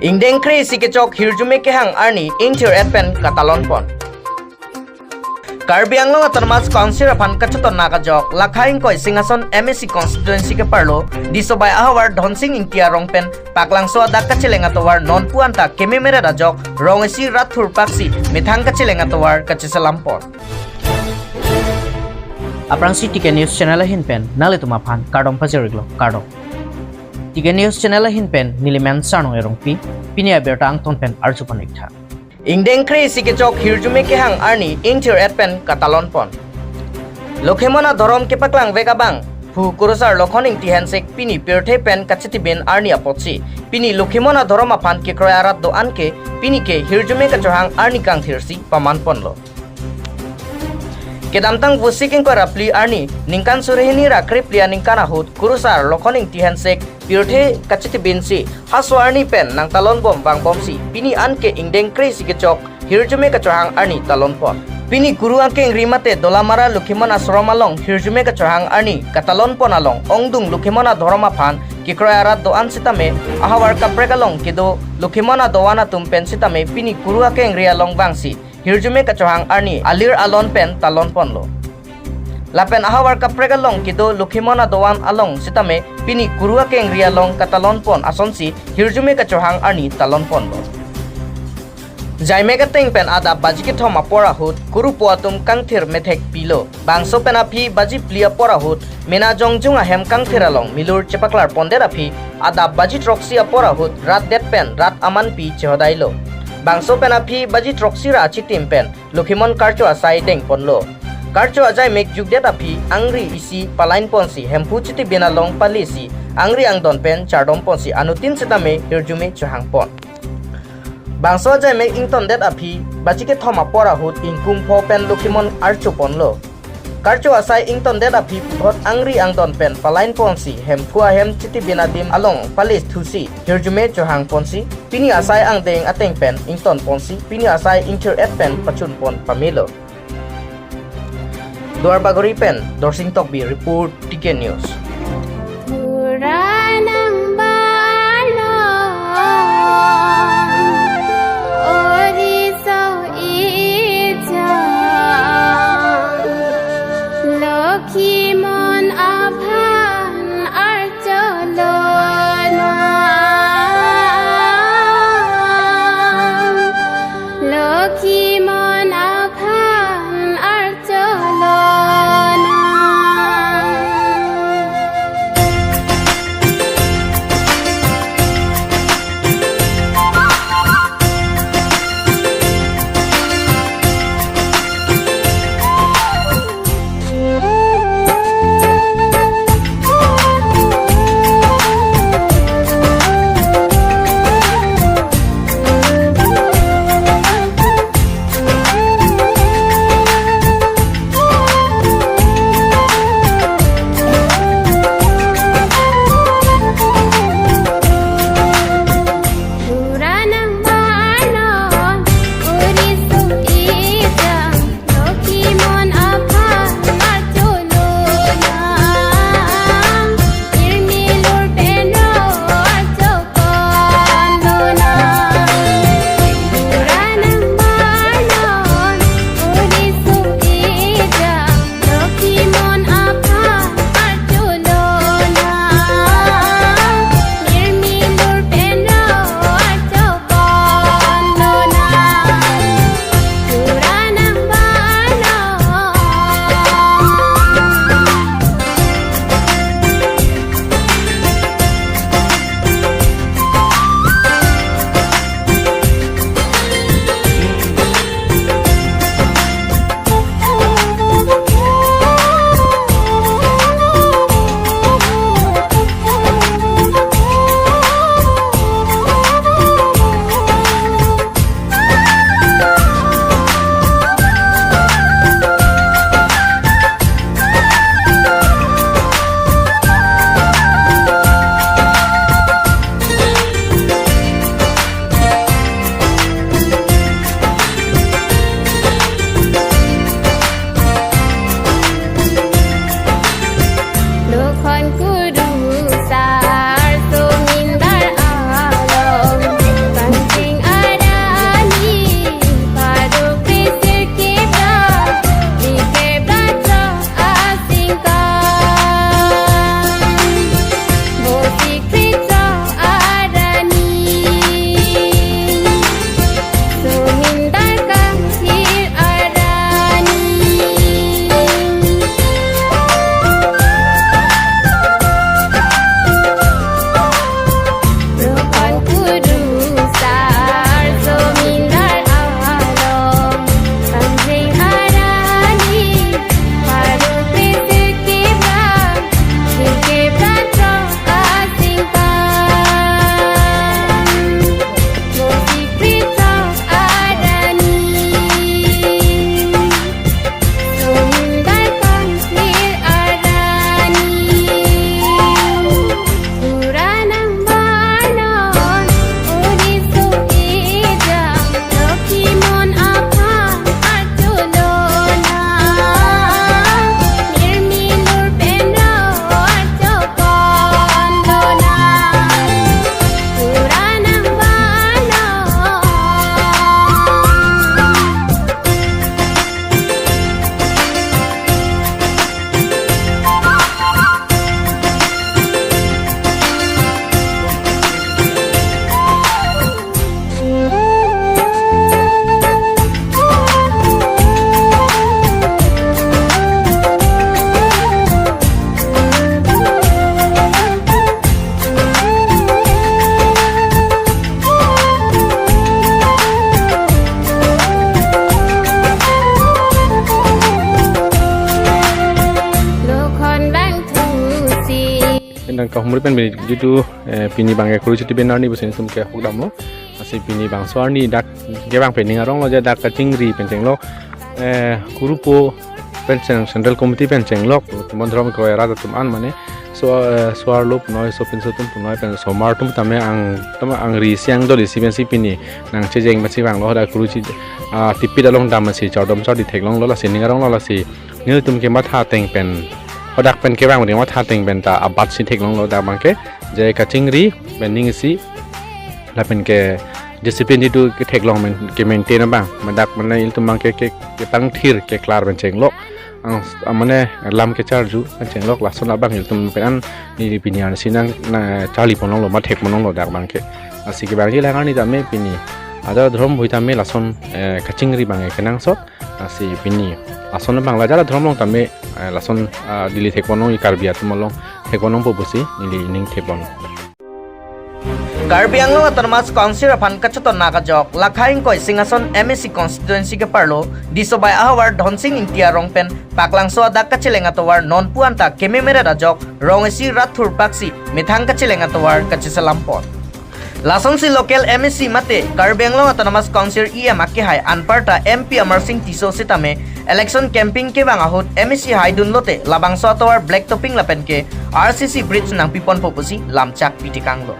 Ingdeng kre sikechok hirjume kehang arni intir adpen katalon pon. Karbi Anglong Autonomous Council apan kachuton nakajok lakhaing koi singason MSC constituency ke parlo disobay ahawar dhonsing ingtia rongpen paklangso adak kacheleng atowar non puanta kememere rajok rongesi rathur paksi mithang kacheleng atowar kachesalampon. Aprang si Tiga News channel hinpen nali tumapan kardom pajeriglo kardom. Tiga News channel hinpen nilimen sarno erongpi pinia bertang tonpen arjupanikta. Ingdeng kre sikechok hirjume kehang arni intir adpen katalon pon. Lokhemona dorom kepaklang vekabang pu kurusar lokhoning tihensek pini pirthe pen kachitibin arni apotsi pini lokhemona dorom apan ke kroyarat do anke pini ke hirjume kachohang arni kang thirsi paman ponlo. Kedamtang vusiking ko rapli arni ningkan surehini rakre plia ningkan ahut kurusar lokhoning tihensek pirthe kachitibin si haso arni pen nang talon bom bang bom si pini anke ingdeng kre sikechok hirjume kachohang arni talon pon. Pini guru angke rimate dolamara lukhimona soromalong hirjume kachohang arni katalon pon along ongdung lukhimona dhoroma phan kikroyarat do ansitame ahawar kapregalong kido lukhimona dowana tumpen sitame pini guru angke rialong bangsi hirjume kachohang arni alir alon pen talon pon lo. Lapen ahawar kapregalong kido lukhimona doan along sitame pini guru angke rialong katalon pon asonsi hirjume kachohang arni talon pon lo. Jaime kateng pen ada baji ke thoma pora hut kuru puatum kangthir methek pilo bangso pen api baji plia pora hut mena jongjunga hem kangthir along milur chepaklar ponder api ada baji troksi pora hut rat det pen rat aman pi chehodailo bangso pen api baji troksi ra chitim pen lukhimon karcho asai deng ponlo karcho ajai mek jugdet api angri isi palain ponsi hempu chiti binalong palisi angri angdon pen chardom ponsi anutin sitame hirjume chohang pon. Bangso jai mek ington det api bachike thoma pora hut ingkum pho pen lukhimon archo ponlo karcho asai ington det api puthot angri angdon pen palain ponsi hemphua hem chiti binadim along palis thusi hirjume chohang ponsi pini asai angdeng ateng pen ington ponsi pini asai inter et pen pachun pon pamilo Duar Bagori pen Dorsing Tokbi report Tiga News. kahumri pen bini jitu pini bangke kuru cuti benar ni busin tum ke hukdam lo masih pini bang soar ni dak ke bang pening arong lo dak kacingri penceng lo kuru po penceng central committee penceng lo mondrom ko era tum an mane soar lo punoi so pin so tum punoi pen somar tum tame ang ri siang do si pini nang chejeng masi bang lo da kuru chi tipi da long dam masi chordom chor di thek long lo la sin arong lo la si ni tum ke matha teng pen Odak pen kebang mending wat hating benta abat si tek long lo da bangke je kacingri bending si la pen ke disiplin itu ke tek long men ke maintain bang mendak mana il tumang ke tang thir ke klar ben cheng lo amane lam ke charju ben cheng lo lason abang il tum pen an ni pinian sinang na chali ponong lo ma tek monong lo dak bangke asi ke bang ji la ni da me pini ada dhrom hoita me lason kacingri bang ke nang sot asi pini ason bang la jara dhrom long tame lason dili thekponong I karbia tumolong thekponong po busi nili ining thekpon Karbi Anglong Autonomous Council apan kachaton nakajok lakhaing koi singason MSC constituency ke parlo disobay ahawar dhonsing intia rongpen paklang so adak kachileng atowar non puanta kememere rajok rongesi rathur paksi mithang kachileng atowar kachisalampon Lason si local MSC mate Karbi Anglong Autonomous Council EM akihai anparta MP Amar Singh Tiso sitame election camping ke bangahut MSC haidun lote labang so atowar black topping lapen ke RCC bridge nang pipon popusi lamchak pitikanglo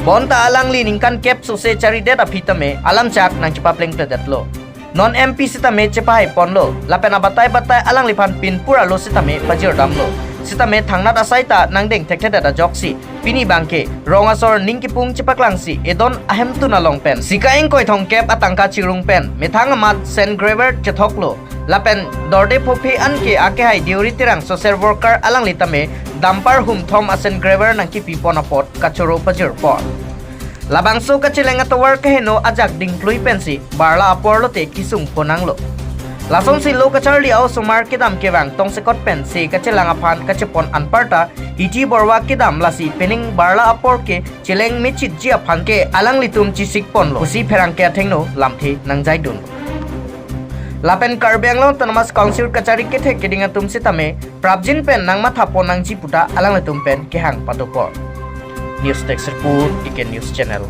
Bonta alang li ningkan kep sose cari data pitame alam chak nang cipapleng pledatlo non MP sitame cepai ponlo lapen abatai batai alang lipan pin pura lo sitame pajir damlo sitame thangnat asaita nangdeng tektheda da joksi pini bangke rongasor ningkipung cepaklangsi edon ahem tuna long pen sikaing koi thong kep atangka chirung pen methang amat sen graver chethoklo lapen dorde phopi anke ake hai diuri tirang social worker alang litame dampar hum thom asen graver nangki pipona pot kachoro pajir pot labangso kachileng atawar kaheno ajak dingplui pensi barla aporlote kisung ponanglo Lason si lo kacharli au sumar kidam kebang tong sekot pen si kachilang apan kachipon anparta iti borwa kidam lasi pening barla apor ke chileng michit jia phan ke alang litum chisik pon lo usi pherang ke athengno lamthi nangjai dun Lapen Karbi Anglong Autonomous Council kachari ke the kedinga tum sitame prabjin pen nang matha pon nang jiputa alang litum pen kehang patopor News Text Report Iken News Channel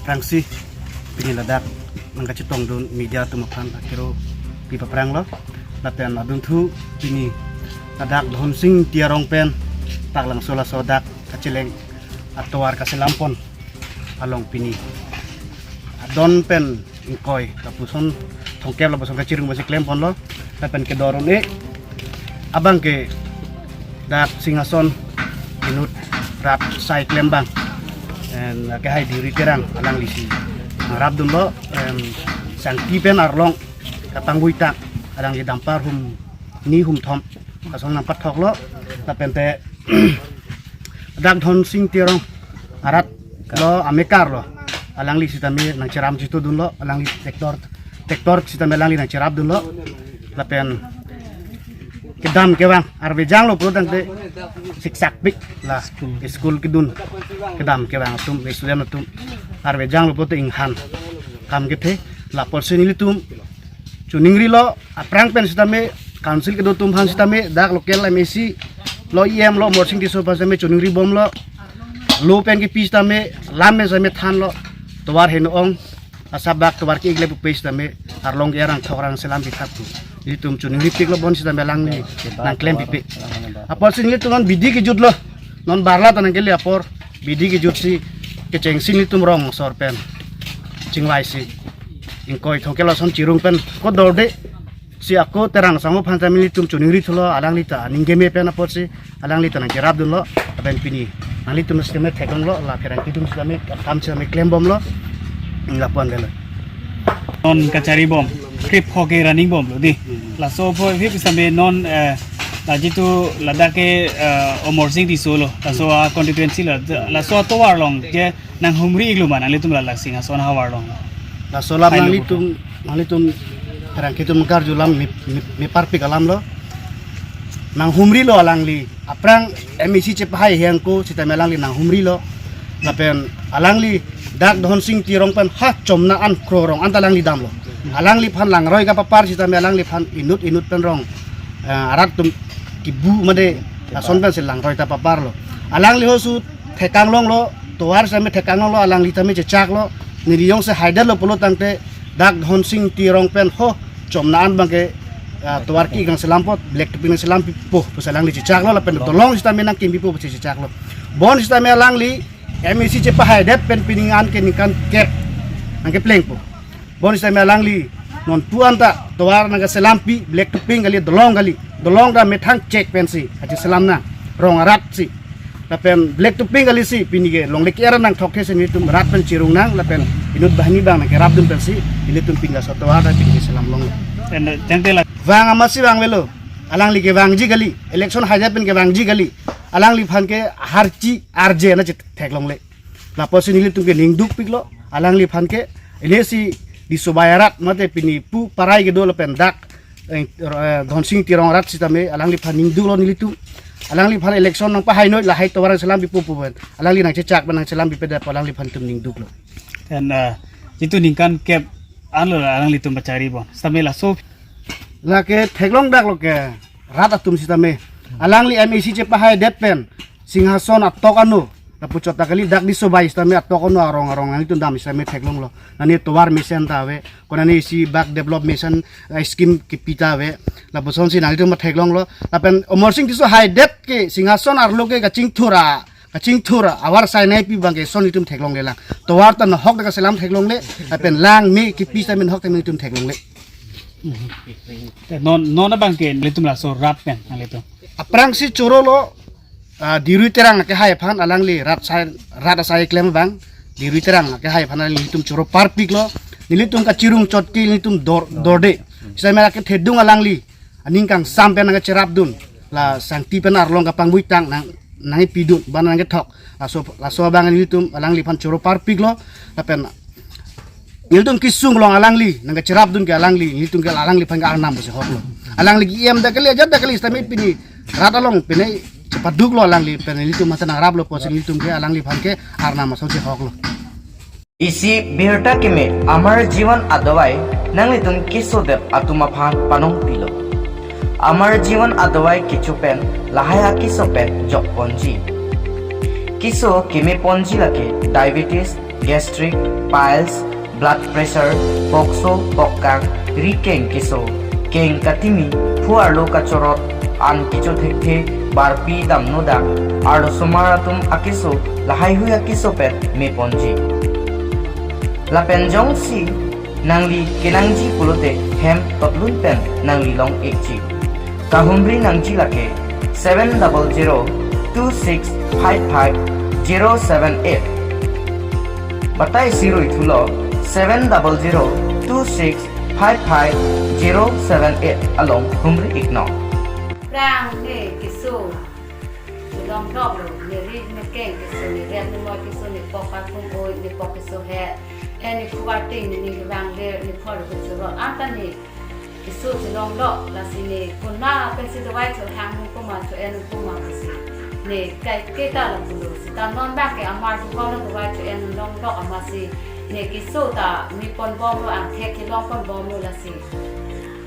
Prangsi pini ladak nangka citong dun media tumakan akiro pipa prang lo latihan adun thu pini ladak dhonsing tiarong pen taklang sola sodak kacileng atowar kaselampon along pini adon pen ingkoi tapuson thongkem la bosong kacirung basi klempon lo lapen ke doron abang ke dak singason minut rap sai klembang and kahai diri terang alang lisi rab dun lo sang tipen arlong katang buita alang di dampar hum ni hum thom kasong nampat thok lo tapente dak dhon sing tirong arat lo amekar lo alang lisi tami nang ceram situ dun lo alang li tektor sitame alang li nang cerap dun lo lapen kedam kewang arbejang lo produk de siksak bik la school kidun kedam kewang tum student tum arbejang lo produk inghan kam gete la porsen ini tum chuningri lo aprang pen sitame council kedo tum han sitame dak local MSC lo EM lo morsing di sopa sitame chuningri bom lo pen ki pis tame lamen same than lo towar henu ong asabak towar ki igle pupes tame arlong erang thorang selam bitatu itum chuning ripik lo bon sitame lang ni nang klem pipi apor singli tunon bidi ki jud lo non barla tanang keli apor bidi ki jud si keceng singli tum rong sorpen cingwai si ingkoi thokelo son cirung pen ko dorde si ako terang sango phanta mili tum chuning ri thulo alang lita ninggeme pen apor si alang lita nang jerab dun lo aben pini nang litum skeme thekong lo la ferang kitum sitame kam sitame klem bom lo inglapuan gelo non kacari bom krip hoke running bom lo di la so po vip sambe non la jitu lada ke omor sing di solo la so constituency la so to war long je nang humri iglu mana litum la sing so na war long la solam nang litum terang kitum mekar julam mi parpi kalam lo nang humri lo alangli aprang emisi cepahai hengko sita melangli nang humri lo lapen alangli dak don sing tirong pen ha comna an krorong antalangli dam lo alangli phan lang roi ka papar sita melangli phan inut pen rong arat tum kibu made son pen silang roi ta papar lo alangli hosu thekang long lo toar same thekang long lo alangli tame cecak lo niriyong se haidar lo polo tangte dak don sing tirong pen ho comna an bangke tuar ki gang selampot black tu pinang selampi po pesalang li cicak lo lapen tolong sita menang kimbi po cicak lo bon sita melang li emisi cepahai det pen piningan ke nikan kep nangke pleng po bon sita melang li non tuan ta tuar nangke selampi black tu ping kali dolong da metang cek pensi aji selamna rong arat si lapen black tu ping kali si pinige long lek era nang thokhe se nitum rat pen cirung nang lapen inut bahni bang nangke rap dum pensi ilitum pingga soto ada pinige selam long dan tengte la wang amasi wang velo alang li ke wang ji gali election haja pen ke wang ji gali alang li phan ke harchi rj na chit theklong le la posin li tum ke ningduk piklo alang li phan ke elesi di sobayarat mate pini pu parai ke do pen dak dhonsing tirong rat sitame alang li phan ningduk lo nilitu alang li phan election nang pa hainoi la hai towaran selam bi pu ben alang li nang cecak benang selam bi peda alang li phan tum ningduk lo dan jitu ningkan kep anu alang litum bacari bon stamela so lake theklong dak lo ke rat atum sitame alang li mec cepahai det pen singhason atok anu pucot kali dak di sobai sitame atok anu arong nang itu dam sitame theklong lo nani towar mission tawe konani si back develop mission scheme kipita we la boson si nang itu ma theklong lo lapen omor sing tiso hai det ke singhason arlo ke kaching thura awar sai nai pi bangke son itum theklong le lang towar tan hok dak selam theklong le lapen lang mi kipi sitame hok tan itum theklong le non abang ke litum la so rap pen litum aprang si choro lo dirui terang ke hai phan alang li rat asai klem bang dirui terang ke hai phan alang litum choro parpik lo nilitum ka cirung chotki litum dorde sai mera ke thedung alang li aning kang sampe nang cerap dun la sangti pen arlong ka pangmui tang nang pidun ban nang thok la so bang litum alang li phan choro parpik lo lapen nilitum kisung long alang li nang cerap dun ke alang li nilitum ke alang li phan ka arnam se hok lo alang li iem da kali ajat da kali stami pini rata long pini cepat duk lo alang li pini nilitum masa nang rap lo posin nilitum ke alang li phan ke arnam so se hok lo isi birta kime amar jiwan adawai nanglitun kisodep atuma phan panong pilo amar jiwan adawai kichupen lahaya kisopen jok ponji kiso kime ponji lake diabetes gastric piles blood pressure pokso pokkang rikeng kiso keng katimi fuarlo kachorot an kicho thekhe barpi damnoda arlo somaratum akiso lahai huya kisopen me ponji la penjong si nangli kenangji pulote hem totlun pen nangli long ekji kahumbri nangji lake 70026555078 batai siro ithulo 70026555078 along humbri igno rang ne kisu long dog lo ne ri ne keng kisu ne ren ne mo kisu ne pokan pung oi ne pokisu he eni kuarting ni rang le ni phor ko churo ata ni kisu long dog la sini kunna pensi do wai to hang ko ma to en ko ma si ne kai ke ta la bulu si ta non ba ke amar ko no do wai to en long dog amasi ne kisu ta mi pon bom lo ang thek ki long pon bom lo la si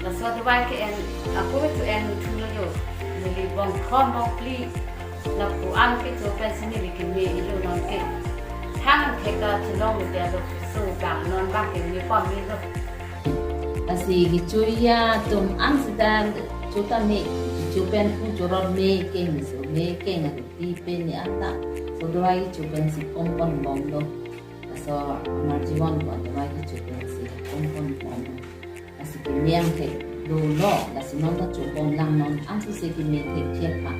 la so do wai ke en aku to en tu lo yo ni bom khom bom pli la ku an ke to pensi ni bi ke me ilo non ke hang ke ka to long de lo so ba non ba ke mi pon mi lo asi gichuya tum amsterdam chuta me chupen pu jorot me keng so me keng ati ti pen ni ata so doai chupen si kompon bom lo so amar jiwan ko doai chupen si kompon bom asi ke miang ke do lo la si non ta chupon lang non amsu se ki me te thiep pa